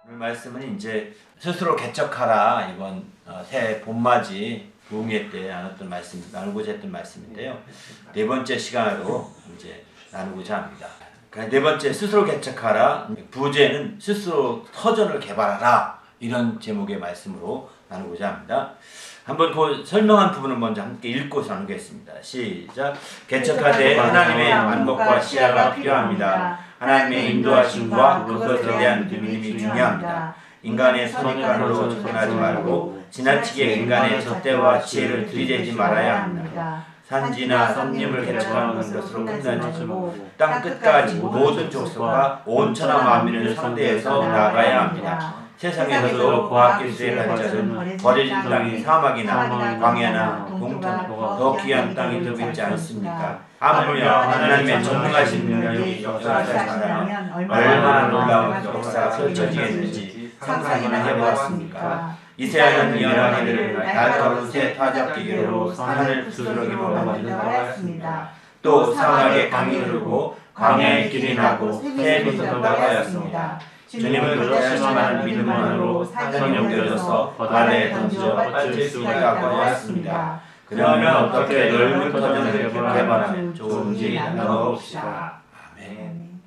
오늘 말씀은 이제 스스로 개척하라, 이번 새해 봄맞이 부흥회 때 나누고자 했던 말씀인데요. 네 번째 시간으로 이제 나누고자 합니다. 네 번째, 스스로 개척하라, 부제는 스스로 터전을 개발하라, 이런 제목의 말씀으로 나누고자 합니다. 한번 그 설명한 부분을 먼저 함께 읽고 나누겠습니다. 시작. 개척하되 하나님의 안목과 시야가 필요합니다. 하나님의 인도하심과 그것에 대한 믿음이 중요합니다. 인간의 선입관으로 접근하지 말고 지나치게 인간의 잣대와 지혜를 들이대지 말아야 합니다. 산지나 섭림을 개척하는 것으로 끝나지 땅 끝까지 모든 족속과 온 천하 만민을 상대해서 나아가야 합니다. 세상에서도 과학기술의 발전은 버려진 땅이 사막이나 광야나 동탄 더 귀한 땅이 더 있지 않습니까? 하물며 하나님의 전능하신 능력이 역사하시면 얼마나 놀라운 역사가 펼쳐지겠는지 상상이나 해보았습니까? 이스라엘은 연하기를 날카로운 새 타작기계로 산을 부스러기로 만들었습니다. 또 사막에 강이 흐르고 광야에 길이 나고 새 빛도 나가였습니다. 주님은 그러시만한 믿음만으로 산이 옮겨져서 바다에 던져 빠질 수 있다고 하였습니다. 그러면 어떻게 넓은 터전을 개발하면 좋은지 나눠봅시다. 아멘.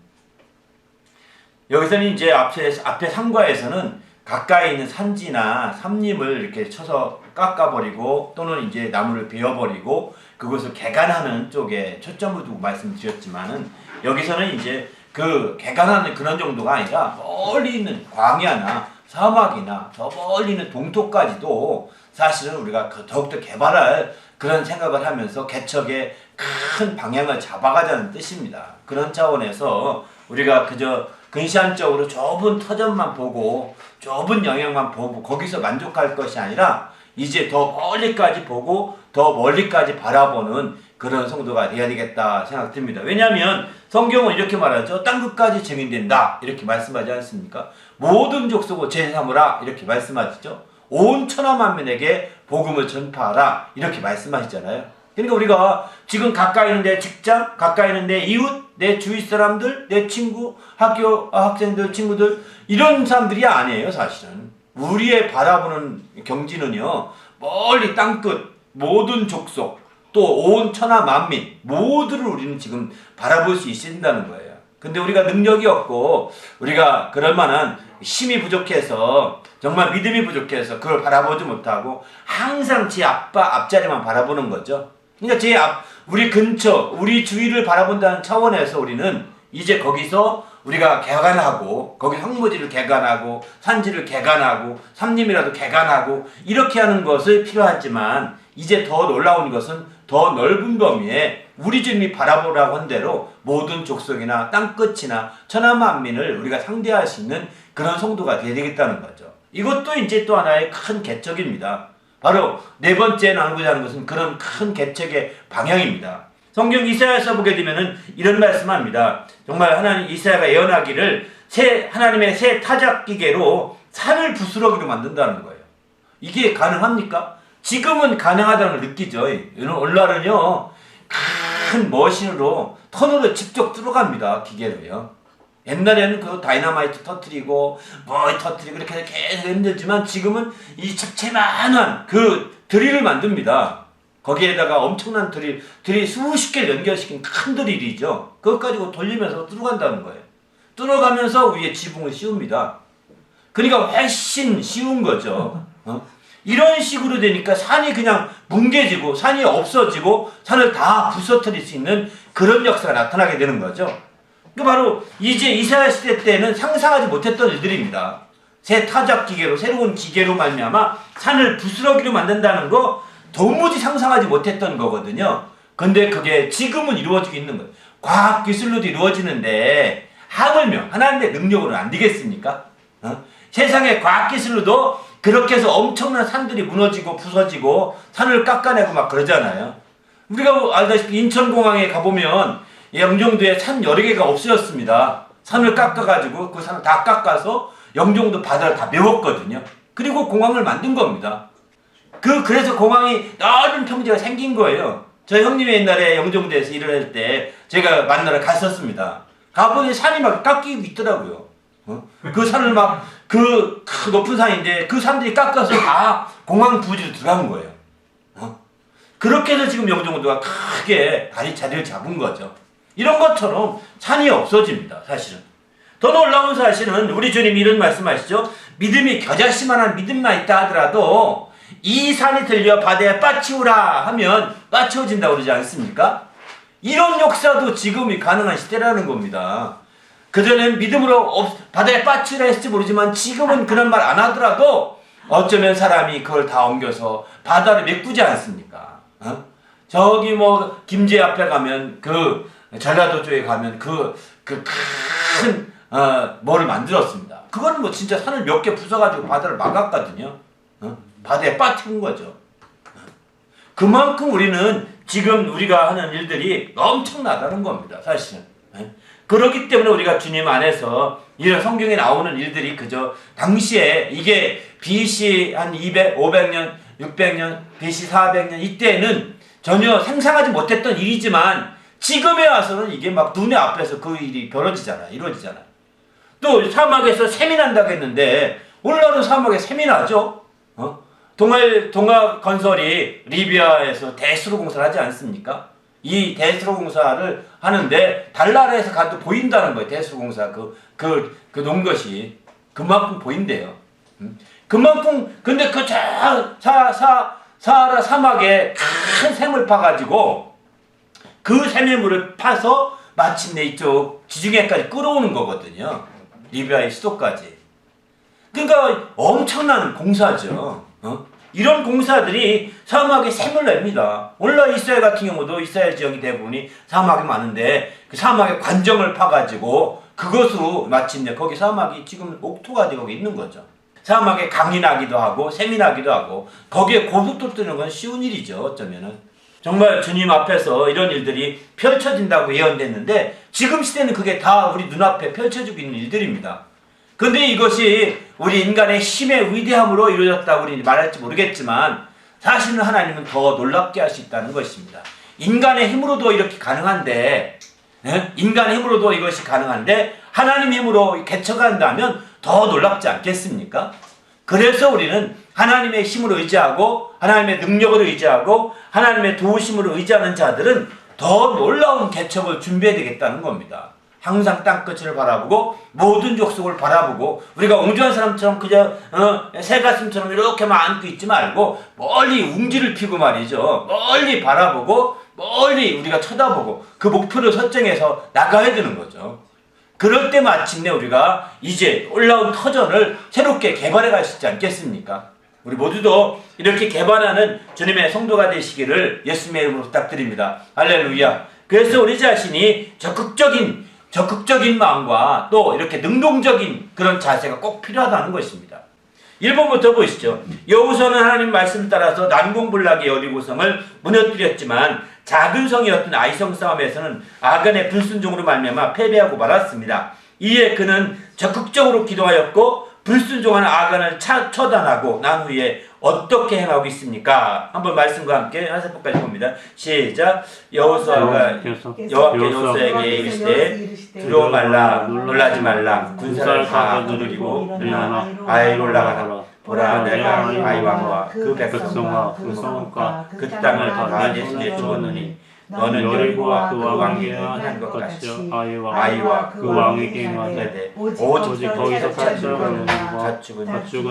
여기서는 이제 앞에 상과에서는 가까이 있는 산지나 삼림을 이렇게 쳐서 깎아버리고 또는 이제 나무를 베어버리고 그것을 개간하는 쪽에 초점을 두고 말씀드렸지만은 여기서는 이제 그 개간하는 그런 정도가 아니라 멀리 있는 광야나 사막이나 저 멀리 있는 동토까지도 사실은 우리가 더욱더 개발할 그런 생각을 하면서 개척의 큰 방향을 잡아가자는 뜻입니다. 그런 차원에서 우리가 그저 근시안적으로 좁은 터전만 보고 좁은 영역만 보고 거기서 만족할 것이 아니라 이제 더 멀리까지 보고 더 멀리까지 바라보는 그런 성도가 되어야 되겠다 생각됩니다. 왜냐하면 성경은 이렇게 말하죠. 땅끝까지 증인된다 이렇게 말씀하지 않습니까? 모든 족속을 제삼으라 이렇게 말씀하시죠. 온 천하 만민에게 복음을 전파하라 이렇게 말씀하시잖아요. 그러니까 우리가 지금 가까이 있는 내 직장, 가까이 있는 내 이웃, 내 주위 사람들, 내 친구, 학생들, 친구들 이런 사람들이 아니에요. 사실은 우리의 바라보는 경지는요 멀리 땅끝 모든 족속 또 온 천하 만민 모두를 우리는 지금 바라볼 수 있어야 된다는 거예요. 근데 우리가 능력이 없고 우리가 그럴 만한 힘이 부족해서 정말 믿음이 부족해서 그걸 바라보지 못하고 항상 제 앞자리만 바라보는 거죠. 그러니까 우리 근처 우리 주위를 바라본다는 차원에서 우리는 이제 거기서 우리가 개간하고 거기 황무지를 개간하고 산지를 개간하고 삼림이라도 개간하고 이렇게 하는 것이 필요하지만 이제 더 놀라운 것은 더 넓은 범위에 우리 주님이 바라보라고 한 대로 모든 족속이나 땅끝이나 천하 만민을 우리가 상대할 수 있는 그런 성도가 되어야 되겠다는 거죠. 이것도 이제 또 하나의 큰 개척입니다. 바로 네 번째 나누고자 하는 것은 그런 큰 개척의 방향입니다. 성경 이사야서 보게 되면은 이런 말씀합니다. 정말 하나님 이사야가 예언하기를 하나님의 새 타작기계로 산을 부스러기로 만든다는 거예요. 이게 가능합니까? 지금은 가능하다는 걸 느끼죠. 오늘날은요 큰 머신으로 터널을 직접 뚫어갑니다. 기계로요. 옛날에는 그 다이너마이트 터트리고 뭐 터트리고 이렇게 계속 힘들지만 지금은 이 집채만한 그 드릴을 만듭니다. 거기에다가 엄청난 드릴 수십 개를 연결시킨 큰 드릴이죠. 그것 가지고 돌리면서 뚫어간다는 거예요. 뚫어가면서 위에 지붕을 씌웁니다. 그러니까 훨씬 쉬운 거죠. 이런 식으로 되니까 산이 그냥 뭉개지고 산이 없어지고 산을 다 부서뜨릴 수 있는 그런 역사가 나타나게 되는 거죠. 그 바로 이제 이사야 시대 때는 상상하지 못했던 일들입니다. 새 타작 기계로 새로운 기계로 말미암아 산을 부스러기로 만든다는 거 도무지 상상하지 못했던 거거든요. 근데 그게 지금은 이루어지고 있는 거예요. 과학 기술로도 이루어지는데 하물며 하나님의 능력으로는 안 되겠습니까? 세상의 과학 기술로도 그렇게 해서 엄청난 산들이 무너지고 부서지고 산을 깎아내고 막 그러잖아요. 우리가 알다시피 인천공항에 가보면 영종도에 산 여러 개가 없어졌습니다. 산을 깎아가지고 그 산을 다 깎아서 영종도 바다를 다 메웠거든요. 그리고 공항을 만든 겁니다. 그래서 공항이 넓은 평지가 생긴 거예요. 저희 형님이 옛날에 영종도에서 일을 할 때 제가 만나러 갔었습니다. 가보니 산이 막 깎이고 있더라고요. 그 산을 막 그 높은 산인데 그 산들이 깎아서 다 공항 부지로 들어간 거예요. 그렇게 해서 지금 영종도가 크게 자리를 잡은 거죠. 이런 것처럼 산이 없어집니다. 사실은. 더 놀라운 사실은 우리 주님이 이런 말씀하시죠. 믿음이 겨자씨만한 믿음만 있다 하더라도 이 산이 들려 바다에 빠치우라 하면 빠치워진다고 그러지 않습니까? 이런 역사도 지금이 가능한 시대라는 겁니다. 그전엔 믿음으로 바다에 빠치우라 했을지 모르지만 지금은 그런 말 안 하더라도 어쩌면 사람이 그걸 다 옮겨서 바다를 메꾸지 않습니까? 저기 뭐 김제 앞에 가면 그 전라도 쪽에 가면 그 큰 뭐를 만들었습니다. 그거는 뭐 진짜 산을 몇 개 부숴가지고 바다를 막았거든요. 바다에 빠뜨린 거죠. 그만큼 우리는 지금 우리가 하는 일들이 엄청나다는 겁니다. 사실은. 그렇기 때문에 우리가 주님 안에서 이런 성경에 나오는 일들이 그저 당시에 이게 BC 한 200, 500년, 600년, BC 400년 이때는 전혀 상상하지 못했던 일이지만 지금에 와서는 이게 막 눈에 앞에서 그 일이 이루어지잖아요. 또 사막에서 샘이 난다고 했는데 오늘날은 사막에 샘이 나죠. 동아 건설이 리비아에서 대수로 공사를 하지 않습니까? 이 대수로 공사를 하는데 달나라에서 가도 보인다는 거예요. 대수로 공사 그 놓은 것이 그만큼 보인대요. 그만큼 근데 그 사하라 사막에 큰 샘을 파가지고 그 샘의 물을 파서 마침내 이쪽 지중해까지 끌어오는 거거든요. 리비아의 수도까지. 그러니까 엄청난 공사죠. 이런 공사들이 사막에 샘을 냅니다. 오늘날 이스라엘 같은 경우도 이스라엘 지역이 대부분이 사막이 많은데 그 사막에 관정을 파가지고 그것으로 마침내 거기 사막이 지금 옥토가 되고 있는 거죠. 사막에 강이 나기도 하고 샘이 나기도 하고 거기에 고속도로 뜨는 건 쉬운 일이죠. 어쩌면은 정말 주님 앞에서 이런 일들이 펼쳐진다고 예언됐는데 지금 시대는 그게 다 우리 눈앞에 펼쳐지고 있는 일들입니다. 근데 이것이 우리 인간의 힘의 위대함으로 이루어졌다고 우리 말할지 모르겠지만 사실은 하나님은 더 놀랍게 할 수 있다는 것입니다. 인간의 힘으로도 이렇게 가능한데 인간의 힘으로도 이것이 가능한데 하나님의 힘으로 개척한다면 더 놀랍지 않겠습니까? 그래서 우리는 하나님의 힘으로 의지하고 하나님의 능력을 의지하고 하나님의 도우심으로 의지하는 자들은 더 놀라운 개척을 준비해야 되겠다는 겁니다. 항상 땅끝을 바라보고 모든 족속을 바라보고 우리가 옹주한 사람처럼 그저 새가슴처럼 이렇게만 안고 있지 말고 멀리 웅지를 피고 말이죠. 멀리 바라보고 멀리 우리가 쳐다보고 그 목표를 설정해서 나가야 되는 거죠. 그럴 때 마침내 우리가 이제 올라온 터전을 새롭게 개발해 갈 수 있지 않겠습니까? 우리 모두도 이렇게 개발하는 주님의 성도가 되시기를 예수님의 이름으로 부탁드립니다. 할렐루야. 그래서 우리 자신이 적극적인 마음과 또 이렇게 능동적인 그런 자세가 꼭 필요하다는 것입니다. 1번부터 보시죠. 여호수아는 하나님 말씀을 따라서 난공불락의 여리고성을 무너뜨렸지만 작은 성이었던 아이성 싸움에서는 아간의 불순종으로 말미암아 패배하고 말았습니다. 이에 그는 적극적으로 기도하였고 불순종하는 아간을 처단하고 난 후에 어떻게 행하고 있습니까? 한번 말씀과 함께 한 세포까지 봅니다. 시작. 여호수아가 여호수아에게 이르시되 두려워 말라 놀라지 말라 군사를 다 거느리고 아이로 올라가라. 보라 내가 아이 왕과 그 백성과 그 성읍과 그 땅을 다 내 손에 주었느니 너는 여리고와 그 왕에게 한 것 같이 아이와 그 왕에게 행하되 오직 거기서 가축은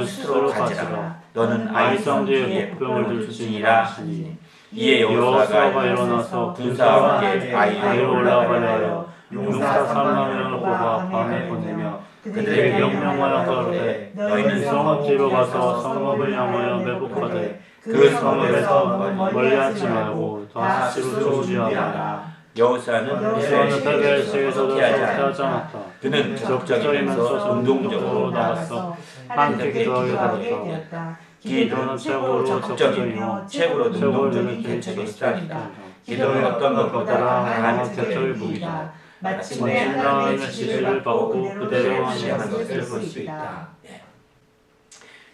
스스로 가지라. 너는 아이 성지에 복병을 둘지니라 하니 이에 여호수아가 일어나서 군사와 함께 아이를 올라가려 하여 용사 3만명을 뽑아 밤에 보내며 그들에게 명령하여 가로되 너희는 성읍지로 가서 성읍을 향하여 매복하되 그 성읍에서 멀리 앉지 말고 다시로 조지하라. 여호수아는 패배할 시에서도 피하지 않았다. 그는 적극적이면서 능동적으로 나갔어. 함께 기도하게 되었다. 기도는 최고로 적극적이며 최고로 능동적인 개척의 수단이다. 기도는 어떤 것보다 강한 개척의 무기다. 마침내 하나님의 지시를 받고 그대로 하는 것을 볼 수 있다.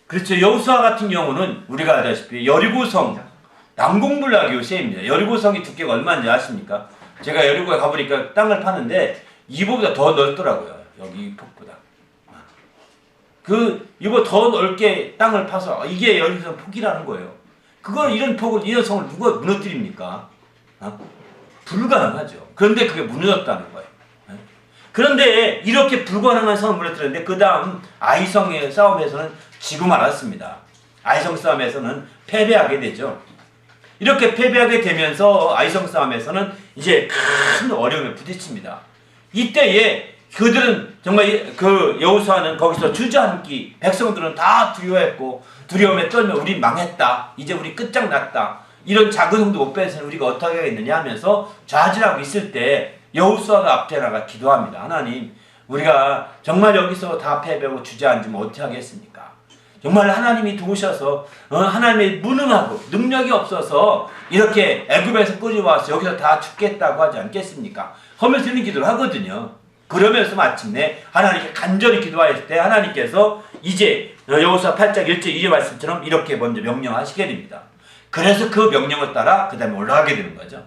그렇죠. 여호수아 같은 경우는 우리가 알다시피 여리고성 난공불락의 요새입니다. 여리고성이 두께가 얼마인지 아십니까? 제가 여리고에 가보니까 땅을 파는데 이보다 더 넓더라고요. 여기 이 폭보다. 이거 더 넓게 땅을 파서 이게 여기서 폭이라는 거예요. 그걸 이런 폭을 이런 성을 누가 무너뜨립니까? 불가능하죠. 그런데 그게 무너졌다는 거예요. 그런데 이렇게 불가능한 성을 무너뜨렸는데 그 다음 아이성의 싸움에서는 지고 말았습니다. 아이성 싸움에서는 패배하게 되죠. 이렇게 패배하게 되면서 아이성 싸움에서는 이제 큰 어려움에 부딪힙니다. 이때에 그들은 정말 그 여호수아는 거기서 주저앉기, 백성들은 다 두려워했고 두려움에 떨며 우리 망했다, 이제 우리 끝장났다, 이런 작은 형도 못 뺏으니 우리가 어떻게 하겠느냐 하면서 좌절하고 있을 때 여호수아가 앞에 나가 기도합니다. 하나님, 우리가 정말 여기서 다 패배하고 주저앉으면 어떻게 하겠습니까? 정말 하나님이 도우셔서 하나님의 무능하고 능력이 없어서 이렇게 애굽에서 끌어와서 여기서 다 죽겠다고 하지 않겠습니까? 하면서 이런 기도를 하거든요. 그러면서 마침내 하나님께 간절히 기도하였을 때 하나님께서 이제 여호수아 8장 1절 2절 말씀처럼 이렇게 먼저 명령하시게 됩니다. 그래서 그 명령을 따라 그 다음에 올라가게 되는 거죠.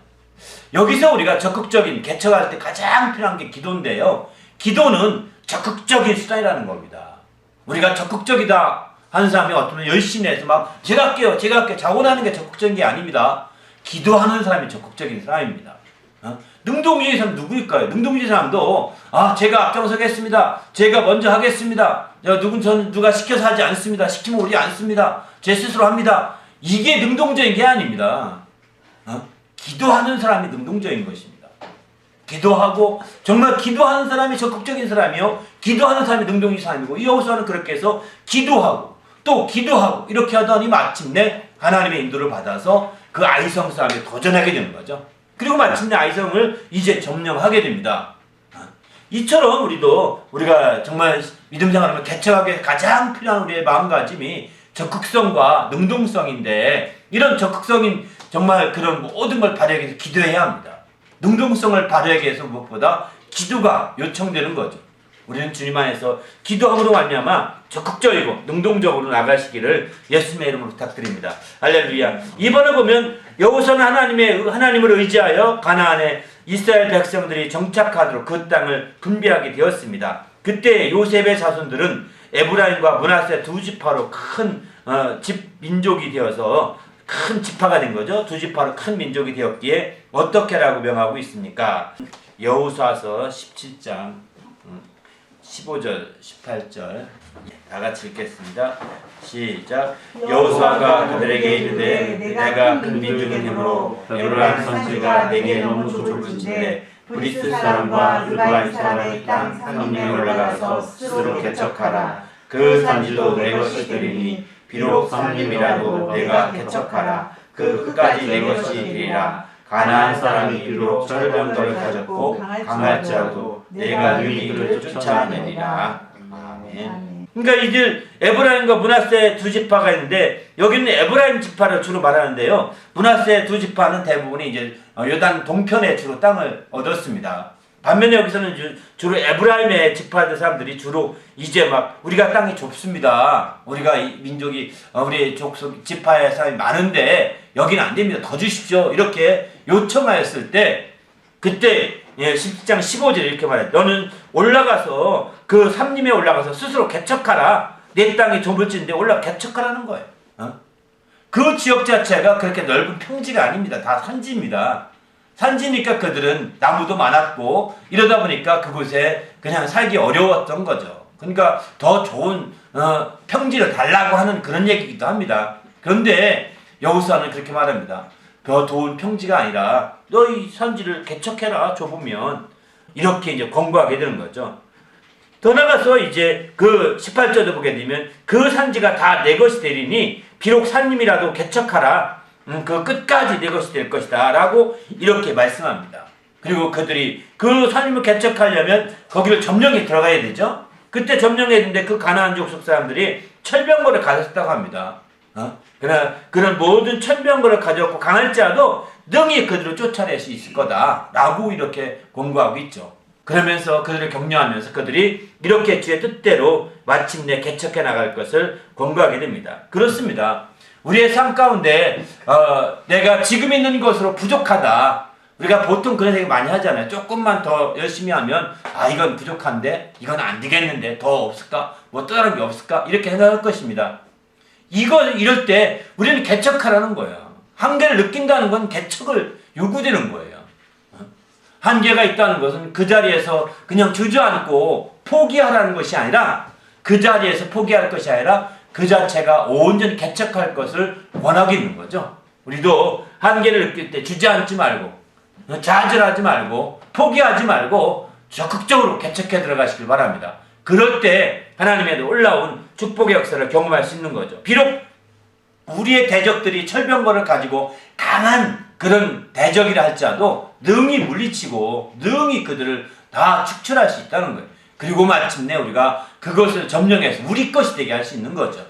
여기서 우리가 적극적인 개척할 때 가장 필요한 게 기도인데요. 기도는 적극적인 수단이라는 겁니다. 우리가 적극적이다 하는 사람이 어쩌면 열심히 해서 막 제가 할게요 자원하는 게 적극적인 게 아닙니다. 기도하는 사람이 적극적인 사람입니다. 능동주의 사람 누구일까요? 능동주의 사람도 제가 앞장서겠습니다. 제가 먼저 하겠습니다. 저는 누가 시켜서 하지 않습니다. 시키면 오지 않습니다. 제 스스로 합니다. 이게 능동적인 게 아닙니다. 기도하는 사람이 능동적인 것입니다. 기도하고 정말 기도하는 사람이 적극적인 사람이요, 기도하는 사람이 능동적인 사람이고, 이 여호수아는 그렇게 해서 기도하고 또 기도하고 이렇게 하더니 마침내 하나님의 인도를 받아서 그 아이성 싸움에 도전하게 되는 거죠. 그리고 마침내 아이성을 이제 점령하게 됩니다. 이처럼 우리가 정말 믿음 생활하면 개척하게 가장 필요한 우리의 마음가짐이 적극성과 능동성인데, 이런 적극성인 정말 그런 모든 걸 발휘하기 위해서 기도해야 합니다. 능동성을 발휘하기 위해서 무엇보다 기도가 요청되는 거죠. 우리는 주님 안에서 기도함으로 말미암아 적극적이고 능동적으로 나가시기를 예수님의 이름으로 부탁드립니다. 할렐루야. 이번에 보면 여호수아는 하나님을 의지하여 가나안에 이스라엘 백성들이 정착하도록 그 땅을 분배하게 되었습니다. 그때 요셉의 자손들은 에브라임과 므낫세 두 지파로 큰 민족이 되어서 큰 지파가 된 거죠. 두 지파로 큰 민족이 되었기에 어떻게라고 명하고 있습니까? 여호수아서 17장 15절 18절 다 같이 읽겠습니다. 시작. 여호수아가 그들에게 이르되 내가 큰 민족인 이므로 에브라임 선지가 내게 너무 좁은데 브리스 사람과 르바임 사람의 땅 산림에 올라가서 스스로 개척하라. 그 산지도 내 것이 되리니 비록 산림이라도 내가 개척하라. 그 끝까지 내 것이 되리라. 가나안 사람이 비록 철병거를 가졌고 강할지라도 내가 능히 그를 쫓아내리라. 아멘. 그러니까 이들 에브라임과 므낫세 두 지파가 있는데, 여기는 에브라임 지파를 주로 말하는데요. 므낫세 두 지파는 대부분이 이제 요단 동편에 주로 땅을 얻었습니다. 반면에 여기서는 주로 에브라임의 지파들 사람들이 주로 이제 막 우리가 땅이 좁습니다. 우리가 민족이 우리 족속 지파의 사람이 많은데 여기는 안 됩니다. 더 주십시오. 이렇게 요청하였을 때 그때 17장 15절 이렇게 말해요. 너는 올라가서 그 산림에 올라가서 스스로 개척하라. 내 땅이 좁을진데 올라가 개척하라는 거예요. 그 지역 자체가 그렇게 넓은 평지가 아닙니다. 다 산지입니다. 산지니까 그들은 나무도 많았고 이러다 보니까 그곳에 그냥 살기 어려웠던 거죠. 그러니까 더 좋은 평지를 달라고 하는 그런 얘기이기도 합니다. 그런데 여호수아는 그렇게 말합니다. 더 좋은 평지가 아니라 너희 산지를 개척해라. 좁으면 이렇게 이제 권고하게 되는 거죠. 더 나가서 이제 그 18절도 보게 되면 그 산지가 다 내 것이 되리니 비록 산림이라도 개척하라. 그 끝까지 내 것이 될 것이다 라고 이렇게 말씀합니다. 그리고 그들이 그 산림을 개척하려면 거기를 점령에 들어가야 되죠. 그때 점령해야 되는데 그 가나안 족속 사람들이 철병거를 가졌다고 합니다. 그러나 그런 모든 철병거를 가졌고 강할지라도 능히 그들을 쫓아낼 수 있을 거다 라고 이렇게 권고하고 있죠. 그러면서 그들을 격려하면서 그들이 이렇게 주의 뜻대로 마침내 개척해 나갈 것을 권고하게 됩니다. 그렇습니다. 우리의 삶 가운데 내가 지금 있는 것으로 부족하다, 우리가 보통 그런 생각 많이 하잖아요. 조금만 더 열심히 하면 이건 부족한데 이건 안 되겠는데 더 없을까? 뭐 또 다른 게 없을까? 이렇게 생각할 것입니다. 이럴 때 우리는 개척하라는 거예요. 한계를 느낀다는 건 개척을 요구되는 거예요. 한계가 있다는 것은 그 자리에서 그냥 주저앉고 포기하라는 것이 아니라 그 자리에서 포기할 것이 아니라 그 자체가 온전히 개척할 것을 원하고 있는 거죠. 우리도 한계를 느낄 때 주저앉지 말고 좌절하지 말고 포기하지 말고 적극적으로 개척해 들어가시길 바랍니다. 그럴 때 하나님의 놀라운 축복의 역사를 경험할 수 있는 거죠. 비록 우리의 대적들이 철병거를 가지고 강한 그런 대적이라 할지라도 능히 물리치고 능히 그들을 다 축출할 수 있다는 거예요. 그리고 마침내 우리가 그것을 점령해서 우리 것이 되게 할 수 있는 거죠.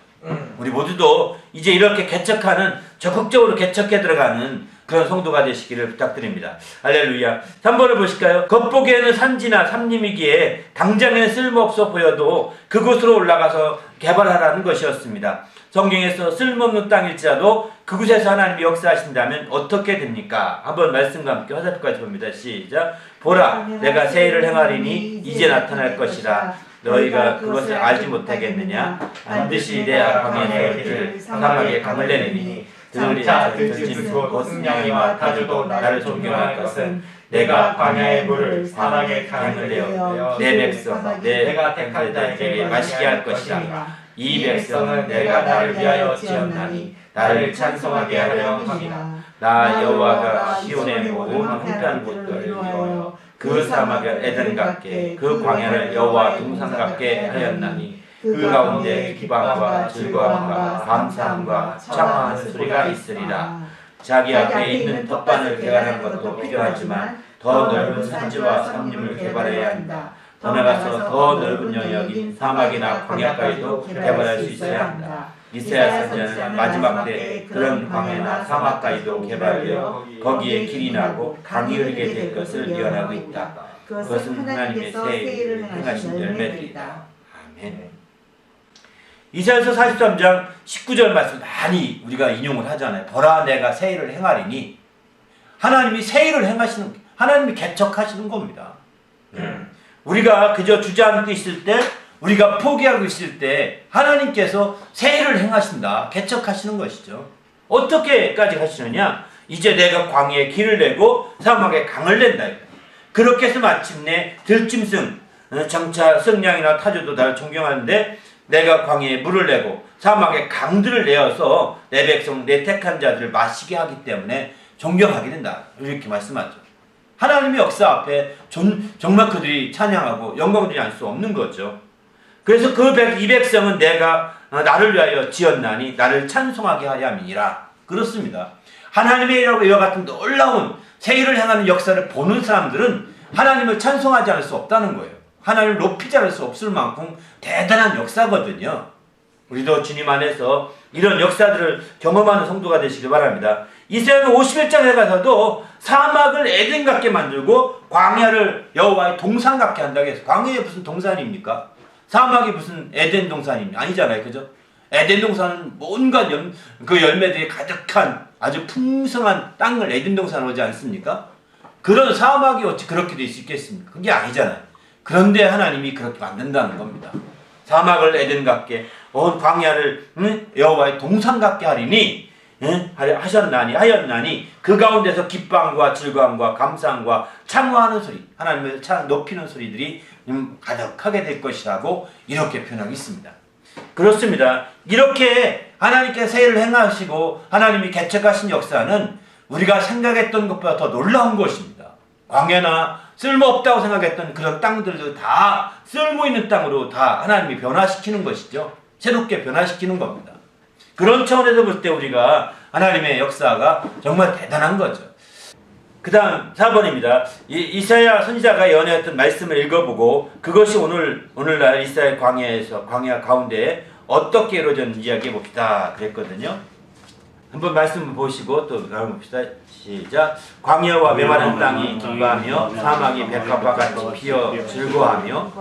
우리 모두도 이제 이렇게 개척하는, 적극적으로 개척해 들어가는 그런 성도가 되시기를 부탁드립니다. 할렐루야. 3번을 보실까요? 겉보기에는 산지나 삼림이기에 당장에는 쓸모없어 보여도 그곳으로 올라가서 개발하라는 것이었습니다. 성경에서 쓸모없는 땅일지라도 그곳에서 하나님이 역사하신다면 어떻게 됩니까? 한번 말씀과 함께 화살표까지 봅니다. 시작. 보라, 내가 새 일을 행하리니 이제 나타날 것이라. 너희가 그것을 알지 못하겠느냐? 반드시 내 광야의 길을 사막에 강을 내리니 장차 들짐승 곧 승냥이와 타조도 나를 존경할 것은 내가 광야의 물을 사막에 강을 내어 내 백성 내가 택한 자에게 마시게 할 것이라. 이 백성은 내가 나를 위하여 지었나니 나를 찬송하게 하려 함이라. 나 여호와가 시온의 모든 황폐한 곳들을 이루어 그 사막을 에덴 같게 그 광야를 여호와 동산 같게 하였나니 그 가운데 기방과 즐거움과 감사함과 창화하는 소리가 있으리라. 자기 앞에 있는 텃밭을 개발하는 것도 필요하지만 더 넓은 산지와 삼림을 개발해야 한다. 더 나가서 더 넓은 영역인 사막이나 광야까지도 개발할 수 있어야 한다. 이사야 선지자는 마지막 때 그런 광야나 사막까지도 개발되어 거기에 길이 나고 강이 흐르게 될 것을 예언하고 있다. 그것은 하나님의 새 일을 행하신 열매들이다. 아멘. 이사야서 43장 19절 말씀 많이 우리가 인용을 하잖아요. 보라, 내가 새 일을 행하리니. 하나님이 새 일을 행하시는, 하나님이 개척하시는 겁니다. 우리가 그저 주저앉고 있을 때, 우리가 포기하고 있을 때 하나님께서 새 일을 행하신다, 개척하시는 것이죠. 어떻게까지 하시느냐? 이제 내가 광야에 길을 내고 사막에 강을 낸다. 그렇게 해서 마침내 들짐승, 장차 승냥이나 타조도 나를 존경하는데 내가 광야에 물을 내고 사막에 강들을 내어서 내 백성, 내 택한 자들을 마시게 하기 때문에 존경하게 된다. 이렇게 말씀하죠. 하나님의 역사 앞에 정말 그들이 찬양하고 영광을 드리지 않을 수 없는 거죠. 그래서 이 백성은 내가 나를 위하여 지었나니 나를 찬송하게 하려 함이니라. 그렇습니다. 하나님의 이와 같은 놀라운 새 일을 행하는 역사를 보는 사람들은 하나님을 찬송하지 않을 수 없다는 거예요. 하나님을 높이지 않을 수 없을 만큼 대단한 역사거든요. 우리도 주님 안에서 이런 역사들을 경험하는 성도가 되시길 바랍니다. 이사야는 51장에 가서도 사막을 에덴 같게 만들고 광야를 여호와의 동산 같게 한다고 해서, 광야에 무슨 동산입니까? 사막이 무슨 에덴 동산입니까? 아니잖아요. 그죠? 에덴 동산은 온갖 그 열매들이 가득한 아주 풍성한 땅을 에덴 동산으로 오지 않습니까? 그런 사막이 어찌 그렇게 될 수 있겠습니까? 그게 아니잖아요. 그런데 하나님이 그렇게 만든다는 겁니다. 사막을 에덴 같게, 광야를 여호와의 동산 같게 하리니 하였나니 그 가운데서 기쁨과 즐거움과 감사함과 창화하는 소리, 하나님을 높이는 소리들이 가득하게 될 것이라고 이렇게 표현하고 있습니다. 그렇습니다. 이렇게 하나님께서 새 일을 행하시고 하나님이 개척하신 역사는 우리가 생각했던 것보다 더 놀라운 것입니다. 광야나 쓸모없다고 생각했던 그런 땅들도 다 쓸모있는 땅으로 다 하나님이 변화시키는 것이죠. 새롭게 변화시키는 겁니다. 그런 차원에서 볼 때 우리가 하나님의 역사가 정말 대단한 거죠. 그 다음 4번입니다. 이사야 선지자가 연애했던 말씀을 읽어보고 그것이 오늘날 이스라엘 광야 가운데 어떻게 이루어졌는지 이야기해 봅시다 그랬거든요. 한번 말씀 보시고 또 나눠봅시다. 시작. 광야와 메마른 땅이 기뻐하며 사막이 백합과 같이 피어 즐거워하며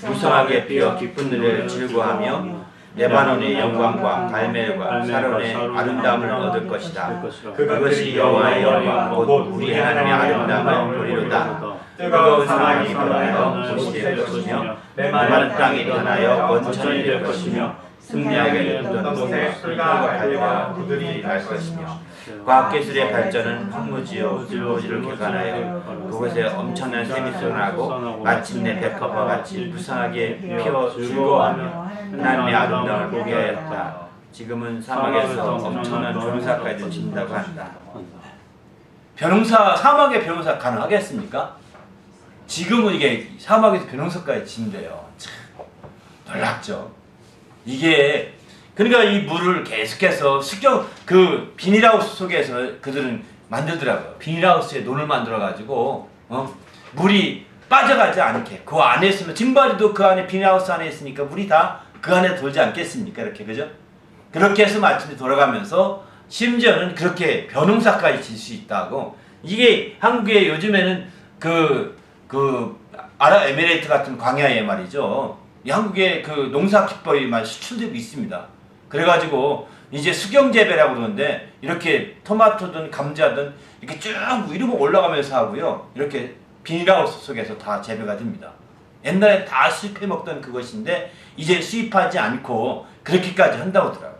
무성하게 피어 기쁜 노래를 즐거워하며 레바논의 영광과 갈멜과 사론의 아름다움을 얻을 것이다. 그것이 여호와의 영광 곧 우리 하나님의 아름다움을 보리로다. 뜨거운 사막이 변하여 도시 될 것이며 메마른 땅이 변하여 원천이 될 것이며 승리하게 던 곳에 풀과 달과 구들이 날 것이며 과학기술의 발전은 황무지요 불모지를 개간하여 그곳에 엄청난 샘이 솟아나고 마침내 백합과 같이 무성하게 피어 즐거워하며 하나님의 아름다움을 보게 하였다. 지금은 사막에서 엄청난 변호사까지 진다고 한다. 사막의 변호사 가능하겠습니까? 지금은 이게 사막에서 변호사까지 진대요. 참 놀랍죠. 이게 그러니까 이 물을 계속해서 그 비닐하우스 속에서 그들은 만들더라고요. 비닐하우스에 논을 만들어 가지고 물이 빠져가지 않게 그 안에서는 짐바리도 그 안에 비닐하우스 안에 있으니까 물이 다 그 안에 돌지 않겠습니까? 이렇게 그죠? 그렇게 해서 마침내 돌아가면서 심지어는 그렇게 변홍사까지 질 수 있다고. 이게 한국에 요즘에는 아랍에미레이트 같은 광야에 말이죠. 이 한국에 그 농사 기법이 많이 수출되고 있습니다. 그래가지고 이제 수경 재배라고 그러는데 이렇게 토마토든 감자든 이렇게 쭉 위로 올라가면서 하고요. 이렇게 비닐하우스 속에서 다 재배가 됩니다. 옛날에 다 수입해 먹던 그것인데 이제 수입하지 않고 그렇게까지 한다고 하더라고요.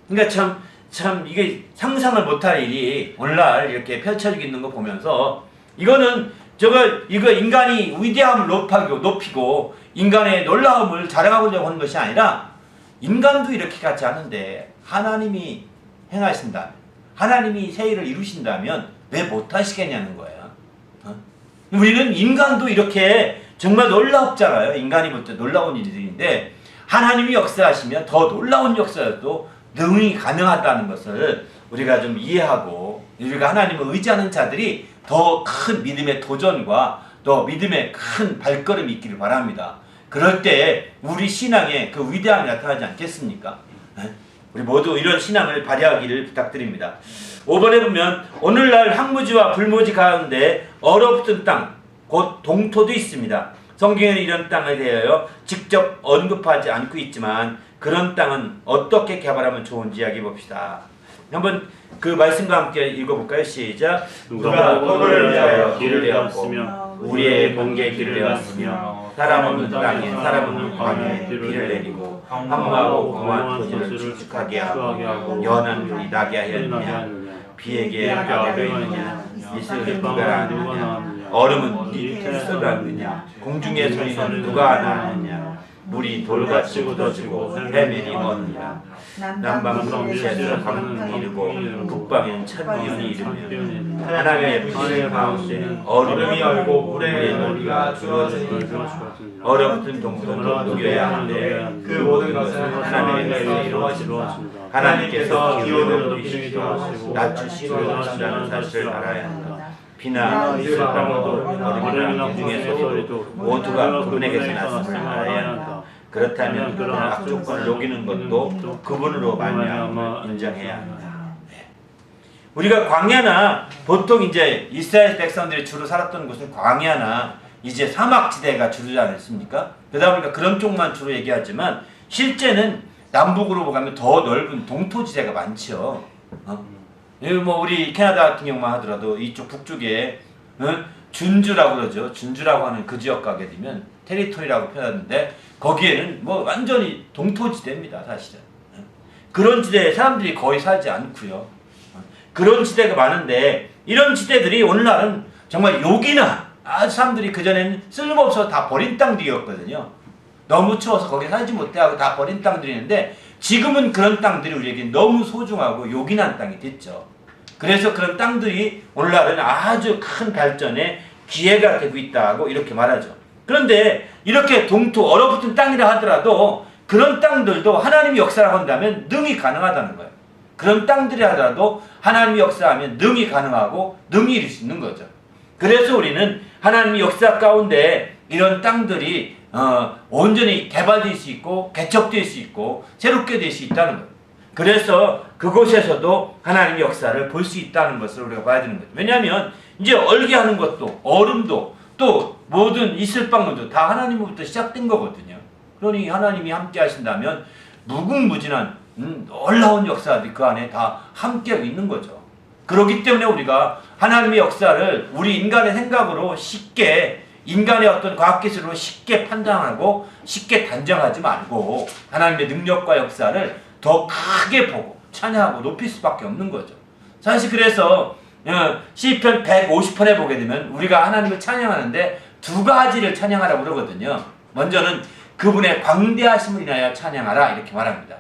그러니까 참 이게 상상을 못할 일이 오늘날 이렇게 펼쳐지고 있는 거 보면서 이거 인간이 위대함을 높이고 인간의 놀라움을 자랑하고자 하는 것이 아니라 인간도 이렇게 같지 않은데 하나님이 행하신다면 하나님이 세일을 이루신다면 왜 못하시겠냐는 거예요. 우리는 인간도 이렇게 정말 놀랍잖아요. 인간이 볼 때 놀라운 일들인데 하나님이 역사하시면 더 놀라운 역사도 능히 가능하다는 것을 우리가 좀 이해하고 우리가 하나님을 의지하는 자들이 더 큰 믿음의 도전과 또 믿음의 큰 발걸음이 있기를 바랍니다. 그럴 때 우리 신앙에 그 위대함이 나타나지 않겠습니까? 우리 모두 이런 신앙을 발휘하기를 부탁드립니다. 5번에 보면 오늘날 황무지와 불모지 가운데 얼어붙은 땅, 곧 동토도 있습니다. 성경에는 이런 땅에 대하여 직접 언급하지 않고 있지만 그런 땅은 어떻게 개발하면 좋은지 이야기해 봅시다. 한번 그 말씀과 함께 읽어볼까요? 시작. 누가 토를 위하여 길을 되었으며 우리의 번개의 길을 되었으며 사람 없는 땅에 사람 없는 광야에 비를 내리고 황무하고 공허한 토지를 축축하게 하고 연한 물이 나게 하였느냐 비에게 가게가 있느냐 이슬을 누가 낳느냐 얼음은 밑에 쏟았느냐 공중의 소리는 누가 낳느냐 물이 돌같이 굳어지고 해면이 먼느냐 남방은 빛에서 강문이 이르고 북방에는 천년이 이르며 하나님의 빛의 가운데는 얼음이 얼고 물의 놀이가 주어지니라. 얼어붙은 동토는 녹여야 하는데 그 모든 것은 하나님의 뜻에 이루어집니다. 하나님께서 기온을 높이시고 낮추 시를 하신다는 사실을 알아야 한다. 비나 이슬 방울도 얼음이나 공중의 소리도 모두가 그분에게서 났음을 알아야 한다. 그렇다면 그런 악조건을 녹이는 것도 그분으로 말미암아 인정해야 합니다. 우리가 광야나 보통 이제 이스라엘 백성들이 주로 살았던 곳은 광야나 이제 사막지대가 주르지 않습니까? 그러다 보니까 그런 쪽만 주로 얘기하지만 실제는 남북으로 가면 더 넓은 동토지대가 많죠. 뭐 우리 캐나다 같은 경우만 하더라도 이쪽 북쪽에 준주라고 그러죠. 준주라고 하는 그 지역 가게 되면 테리토리라고 표현하는데 거기에는 뭐 완전히 동토지대입니다. 사실은. 그런 지대에 사람들이 거의 살지 않고요. 그런 지대가 많은데 이런 지대들이 오늘날은 정말 욕이나 사람들이 그전에는 쓸모없어서 다 버린 땅들이었거든요. 너무 추워서 거기 살지 못하고 다 버린 땅들이었는데 지금은 그런 땅들이 우리에게 너무 소중하고 요긴한 땅이 됐죠. 그래서 그런 땅들이 오늘날은 아주 큰 발전의 기회가 되고 있다고 이렇게 말하죠. 그런데 이렇게 동토 얼어붙은 땅이라 하더라도 그런 땅들도 하나님이 역사를 한다면 능히 가능하다는 거예요. 그런 땅들이 하더라도 하나님이 역사하면 능히 가능하고 능히 이룰 수 있는 거죠. 그래서 우리는 하나님의 역사 가운데 이런 땅들이 온전히 개발될 수 있고 개척될 수 있고 새롭게 될 수 있다는 거예요. 그래서 그곳에서도 하나님의 역사를 볼 수 있다는 것을 우리가 봐야 되는 거죠. 왜냐하면 이제 얼게 하는 것도 얼음도 또 모든 이슬방울도 다 하나님으로부터 시작된 거거든요. 그러니 하나님이 함께 하신다면 무궁무진한 놀라운 역사들이 그 안에 다 함께 있는 거죠. 그렇기 때문에 우리가 하나님의 역사를 우리 인간의 생각으로 쉽게 인간의 어떤 과학기술로 쉽게 판단하고 쉽게 단정하지 말고 하나님의 능력과 역사를 더 크게 보고 찬양하고 높일 수밖에 없는 거죠. 사실 그래서 시편 150편에 보게 되면 우리가 하나님을 찬양하는데 두 가지를 찬양하라고 그러거든요. 먼저는 그분의 광대하심을 인하여 찬양하라 이렇게 말합니다.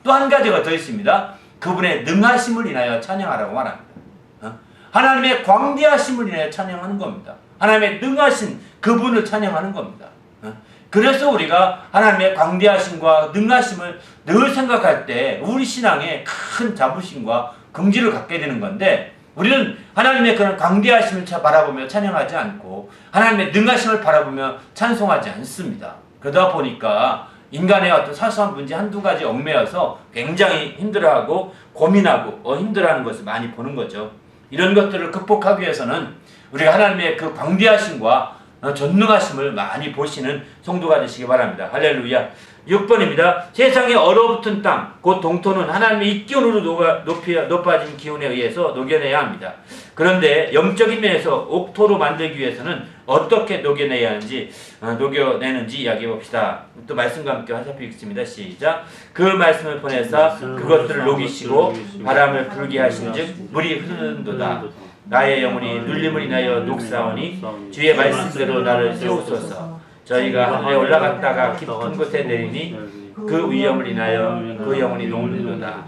또 한 가지가 더 있습니다. 그분의 능하심을 인하여 찬양하라고 말합니다. 하나님의 광대하심을 인하여 찬양하는 겁니다. 하나님의 능하신 그분을 찬양하는 겁니다. 그래서 우리가 하나님의 광대하심과 능하심을 늘 생각할 때 우리 신앙에 큰 자부심과 긍지를 갖게 되는 건데, 우리는 하나님의 그런 광대하심을 바라보며 찬양하지 않고 하나님의 능하심을 바라보며 찬송하지 않습니다. 그러다 보니까 인간의 어떤 사소한 문제 한두 가지 얽매여서 굉장히 힘들어하고 고민하고 힘들어하는 것을 많이 보는 거죠. 이런 것들을 극복하기 위해서는 우리가 하나님의 그 광대하심과 전능하심을 많이 보시는 성도가 되시기 바랍니다. 할렐루야. 6번입니다. 세상의 얼어붙은 땅, 곧 동토는 하나님의 입기운으로 높아진 기운에 의해서 녹여내야 합니다. 그런데 영적인 면에서 옥토로 만들기 위해서는 어떻게 녹여내는지 이야기해 봅시다. 또 말씀과 함께 화살표 읽습니다. 시작. 그 말씀을 보내사 그것들을 녹이시고 바람을 불게 하신즉 물이 흐르는도다. 나의 영혼이 눌림을 인하여 녹사오니 주의 말씀대로 나를 세우소서. 저희가 하늘에 올라갔다가 깊은 곳에 내리니 그 위험을 인하여 그 영혼이 녹는도다.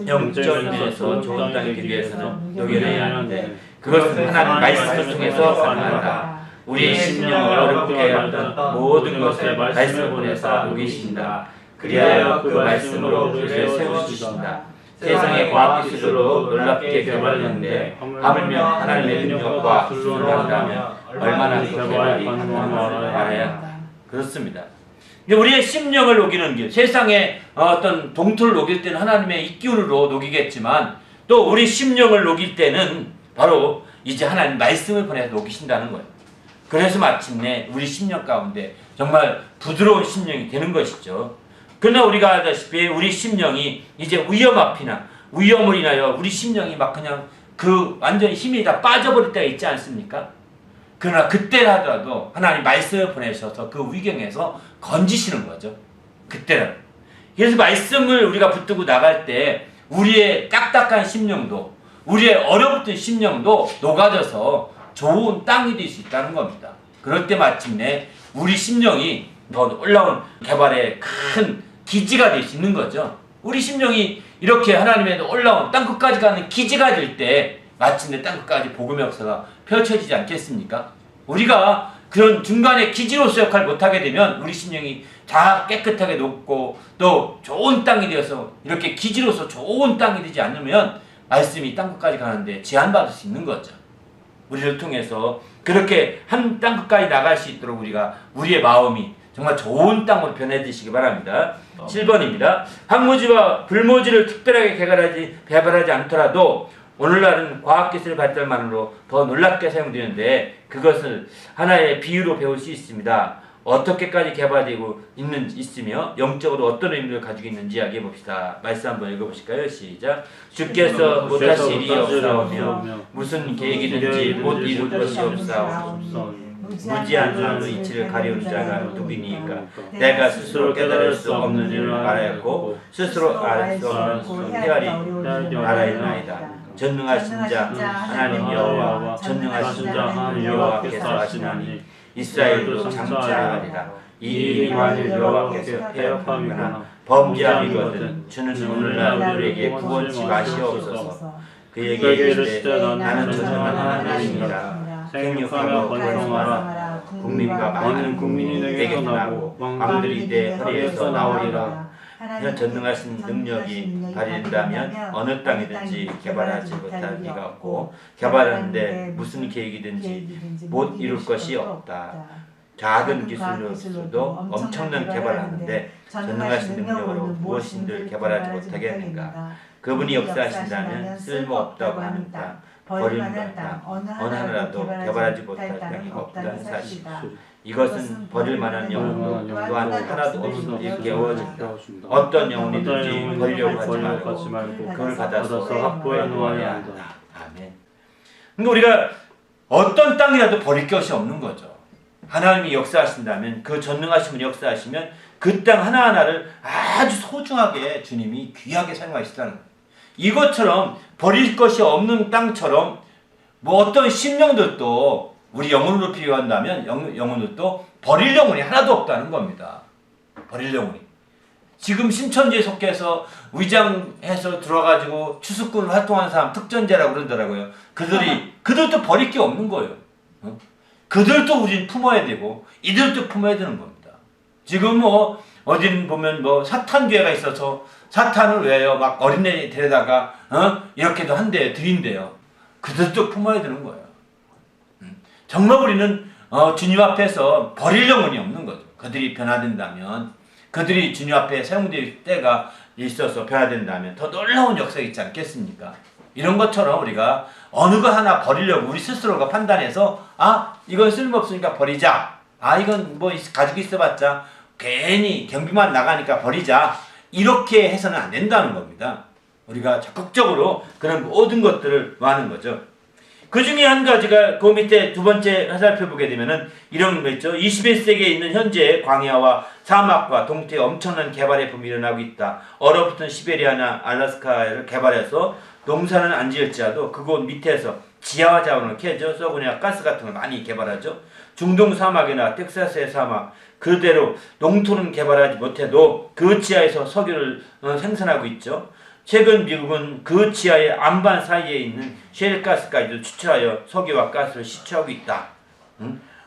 영적인 면에서 좋은 땅이 되기 위해서는 녹여내야 하는데 그것은 하나님 말씀을 통해서 가능하다. 우리의 심령을 어렵게 하던 모든 것을 말씀을 보내사 녹이신다. 그리하여 그 말씀으로 우리를 세우시신다. 세상의 과학기술로 놀랍게 개발했는데 하물며 하나님의 능력과 기술을 한다면 얼마나 그 개발이 가능한지 알아야 한다. 그렇습니다. 우리의 심령을 녹이는 길, 세상의 어떤 동토를 녹일 때는 하나님의 입기운으로 녹이겠지만 또 우리 심령을 녹일 때는 바로 이제 하나님 말씀을 보내서 녹이신다는 거예요. 그래서 마침내 우리 심령 가운데 정말 부드러운 심령이 되는 것이죠. 그러나 우리가 알다시피 우리 심령이 이제 위험 앞이나 위험을 인하여 우리 심령이 막 그냥 그 완전히 힘이 다 빠져버릴 때가 있지 않습니까? 그러나 그때라도 하나님 말씀을 보내셔서 그 위경에서 건지시는 거죠. 그때라도. 그래서 말씀을 우리가 붙들고 나갈 때 우리의 딱딱한 심령도 우리의 얼어붙은 심령도 녹아져서 좋은 땅이 될 수 있다는 겁니다. 그럴 때 마침내 우리 심령이 더 놀라운 개발의 큰 기지가 될 수 있는 거죠. 우리 심령이 이렇게 하나님의 놀라운 땅끝까지 가는 기지가 될 때 마침내 땅끝까지 복음의 역사가 펼쳐지지 않겠습니까? 우리가 그런 중간에 기지로서 역할을 못하게 되면 우리 심령이 다 깨끗하게 녹고 또 좋은 땅이 되어서 이렇게 기지로서 좋은 땅이 되지 않으면 말씀이 땅끝까지 가는데 제한받을 수 있는 거죠. 우리를 통해서 그렇게 한 땅끝까지 나갈 수 있도록 우리가 우리의 마음이 정말 좋은 땅으로 변해지시기 바랍니다. 7번입니다. 황무지와 불모지를 특별하게 개발하지 않더라도 오늘날은 과학기술 발달만으로 더 놀랍게 사용되는데 그것을 하나의 비유로 배울 수 있습니다. 어떻게까지 개발되고 있으며 영적으로 어떤 의미를 가지고 있는지 이야기해 봅시다. 말씀 한번 읽어보실까요? 시작. 주께서 못하실 일이 없사오며 무슨 계획이든지 못 이룰 것이 없사오니 무지한 눈으로 이치를 가리우는 자가 누구니까 내가 스스로 깨달을 수 없는 일을 알았고 스스로 알 수 없는 헤아리 알아있나이다. 전능하신 자 하나님 여호와 전능하신 자 하나님 여호와께서 하시나니 이스라엘도 장차하리라. 이 일이 만일 여호와께서 폐업하거나 범죄함이거든 주는 오늘날 우리에게 구원치 마시옵소서. 그에게 이르되 나는 전능한 하나님이라. 생육하며 번성하라. 국민과 많은 국민이 내게서 나고 왕들이 내 허리에서 나오리라. 전능하신 능력이 발휘된다면 어느 땅이든지 개발하지 못할 리가 없고 개발하는데 무슨 계획이든지 못 이룰 것이 없다. 작은 기술로서도 엄청난 개발을 하는데 전능하신 능력으로 무엇인들 개발하지 못하게 하는가. 그분이 역사하신다면 쓸모없다고 하는 땅 버릴만한 땅 어느 하나라도 개발하지 못할 땅이 없다는 사실이다. 이것은 버릴만한 영혼도 또한 하나도 없음을 깨워준다. 어떤 영혼이든지 버리려고 하지 말고 그걸 받아서 확보해 놓아야 한다. 아멘. 그러니까 우리가 어떤 땅이라도 버릴 것이 없는 거죠. 하나님이 역사하신다면, 그 전능하신 분이 역사하시면 그 땅 하나하나를 아주 소중하게 주님이 귀하게 사용하시다는 거예요. 이것처럼 버릴 것이 없는 땅처럼 뭐 어떤 심령들도 우리 영혼으로 비유한다면 영혼들도 버릴 영혼이 하나도 없다는 겁니다. 버릴 영혼이. 지금 신천지에 속해서 위장해서 들어가지고 추수꾼을 활동하는 사람 특전제라고 그러더라고요. 그들도 버릴 게 없는 거예요. 그들도 우린 품어야 되고 이들도 품어야 되는 겁니다. 지금 뭐 어딘 보면 뭐 사탄교회가 있어서 사탄을 왜요? 막 어린애 데려다가 이렇게도 한대요. 드린대요. 그들도 품어야 되는 거예요. 정말 우리는 주님 앞에서 버릴 영혼이 없는 거죠. 그들이 변화된다면, 그들이 주님 앞에 사용될 때가 있어서 변화된다면 더 놀라운 역사가 있지 않겠습니까? 이런 것처럼 우리가 어느 거 하나 버리려고 우리 스스로가 판단해서 이건 쓸모없으니까 버리자. 이건 뭐 가지고 있어봤자 괜히 경비만 나가니까 버리자. 이렇게 해서는 안 된다는 겁니다. 우리가 적극적으로 그런 모든 것들을 하는 거죠. 그 중에 한 가지가 그 밑에 두 번째 살펴보게 되면은 이런 거 있죠. 21세기에 있는 현재의 광야와 사막과 동태에 엄청난 개발의 붐이 일어나고 있다. 얼어붙은 시베리아나 알래스카를 개발해서 농사는 안 지을지라도 그곳 밑에서 지하화 자원을 캐죠. 썩은이나 가스 같은 걸 많이 개발하죠. 중동 사막이나 텍사스의 사막, 그대로 농토는 개발하지 못해도 그 지하에서 석유를 생산하고 있죠. 최근 미국은 그 지하의 안반 사이에 있는 셰일가스까지도 추출하여 석유와 가스를 시추하고 있다.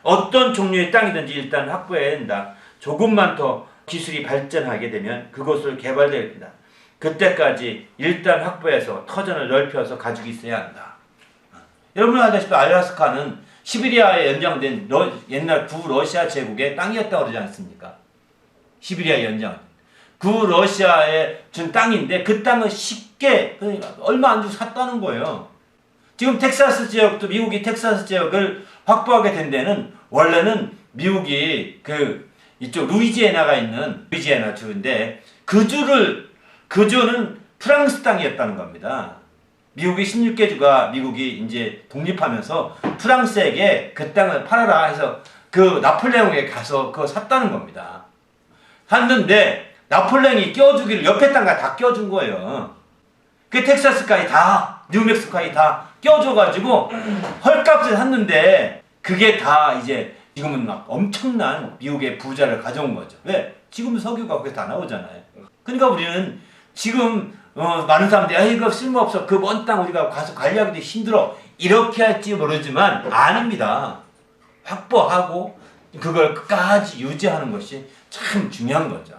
어떤 종류의 땅이든지 일단 확보해야 한다. 조금만 더 기술이 발전하게 되면 그곳을 개발된다. 그때까지 일단 확보해서 터전을 넓혀서 가지고 있어야 한다. 여러분 아시다시피 알래스카는 시베리아에 연장된 옛날 구러시아 제국의 땅이었다고 그러지 않습니까? 시베리아 연장. 구러시아에 준 땅인데 그 땅은 쉽게 얼마 안 주고 샀다는 거예요. 지금 텍사스 지역도 미국이 텍사스 지역을 확보하게 된 데는 원래는 미국이 이쪽 루이지애나가 있는 루이지애나 주인데 그 주는 프랑스 땅이었다는 겁니다. 미국이 16개 주가 미국이 이제 독립하면서 프랑스에게 그 땅을 팔아라 해서 그 나폴레옹에 가서 그거 샀다는 겁니다. 샀는데 나폴레옹이 껴주기를 옆에 땅과 다 껴준 거예요. 그 텍사스까지 다, 뉴멕시코까지 다 껴줘가지고 헐값에 샀는데 그게 다 이제 지금은 막 엄청난 미국의 부자를 가져온 거죠. 왜? 지금 석유가 거기서 다 나오잖아요. 그러니까 우리는 지금 많은 사람들이 이거 쓸모없어. 그 먼 땅 우리가 가서 관리하기도 힘들어. 이렇게 할지 모르지만 아닙니다. 확보하고 그걸 끝까지 유지하는 것이 참 중요한 거죠.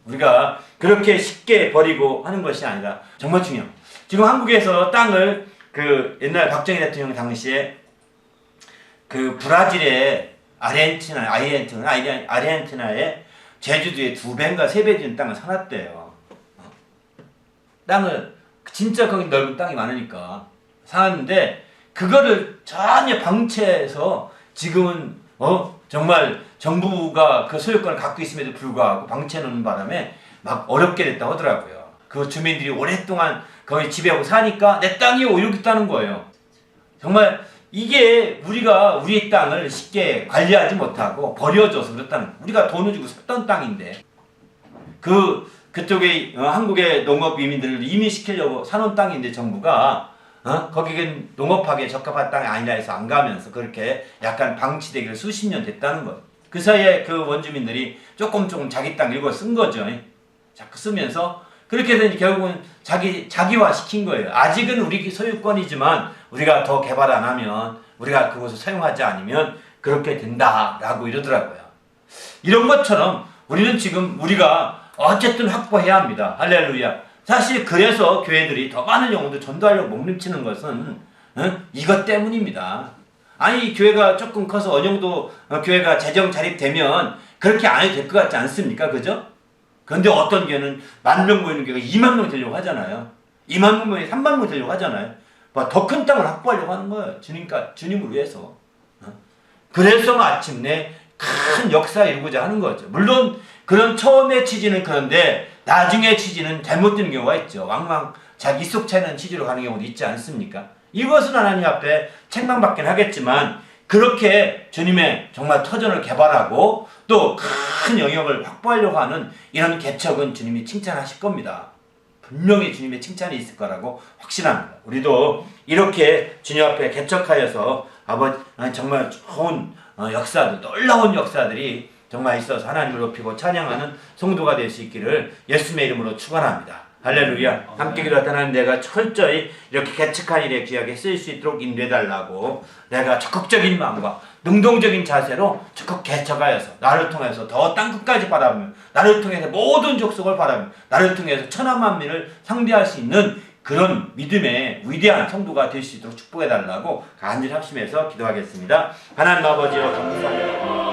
우리가 그렇게 쉽게 버리고 하는 것이 아니라 정말 중요합니다. 지금 한국에서 땅을 옛날 박정희 대통령 당시에 브라질의 아르헨티나의 제주도에 2배인가 3배 주는 땅을 사놨대요. 땅을 진짜 거기 넓은 땅이 많으니까 사놨는데 그거를 전혀 방치해서 지금은 정말 정부가 그 소유권을 갖고 있음에도 불구하고 방치해놓는 바람에 막 어렵게 됐다고 하더라고요. 그 주민들이 오랫동안 거기 지배하고 사니까 내 땅이요 이러고 있다는 거예요. 정말 이게 우리가 우리 땅을 쉽게 관리하지 못하고 버려줘서 그렇다는 거예요. 우리가 돈을 주고 샀던 땅인데 그쪽에 한국의 농업 이민들을 이민시키려고 사놓은 땅인데 정부가 거기는 농업하기에 적합한 땅이 아니라 해서 안 가면서 그렇게 약간 방치되기를 수십 년 됐다는 거예요. 그 사이에 그 원주민들이 조금 자기 땅 일부 쓴 거죠. 자꾸 쓰면서 그렇게 해서 결국은 자기화 시킨 거예요. 아직은 우리 소유권이지만 우리가 더 개발 안 하면 우리가 그것을 사용하지 않으면 그렇게 된다라고 이러더라고요. 이런 것처럼 우리는 지금 우리가 어쨌든 확보해야 합니다. 할렐루야. 사실 그래서 교회들이 더 많은 영혼들 전도하려고 몸부림치는 것은 이것 때문입니다. 아니 교회가 조금 커서 어느 정도 교회가 재정 자립되면 그렇게 안 해도 될 것 같지 않습니까? 그죠? 그런데 어떤 교회는 10,000명 모이는 교회가 20,000명 되려고 하잖아요. 20,000명 모이면 30,000명 되려고 하잖아요. 더 큰 땅을 확보하려고 하는 거예요. 주님을 위해서. 그래서 마침내 큰 역사 이루고자 하는 거죠. 물론 그런 처음의 취지는 그런데 나중에 취지는 잘못되는 경우가 있죠. 왕왕 자기 속 차는 취지로 가는 경우도 있지 않습니까? 이것은 하나님 앞에 책망받긴 하겠지만 그렇게 주님의 정말 터전을 개발하고 또 큰 영역을 확보하려고 하는 이런 개척은 주님이 칭찬하실 겁니다. 분명히 주님의 칭찬이 있을 거라고 확신합니다. 우리도 이렇게 주님 앞에 개척하여서 정말 좋은 역사들, 놀라운 역사들이 정말 있어서 하나님을 높이고 찬양하는 성도가 될 수 있기를 예수님의 이름으로 축원합니다. 할렐루야. 함께 기도하다 하나님, 내가 철저히 이렇게 개척한 일에 귀하게 쓰일 수 있도록 인도해달라고 내가 적극적인 마음과 능동적인 자세로 적극 개척하여서 나를 통해서 더 땅끝까지 바라보며 나를 통해서 모든 족속을 바라보며 나를 통해서 천하만민을 상대할 수 있는 그런 믿음의 위대한 성도가 될 수 있도록 축복해달라고 간절히 합심해서 기도하겠습니다. 하나님 아버지여 감사합니다.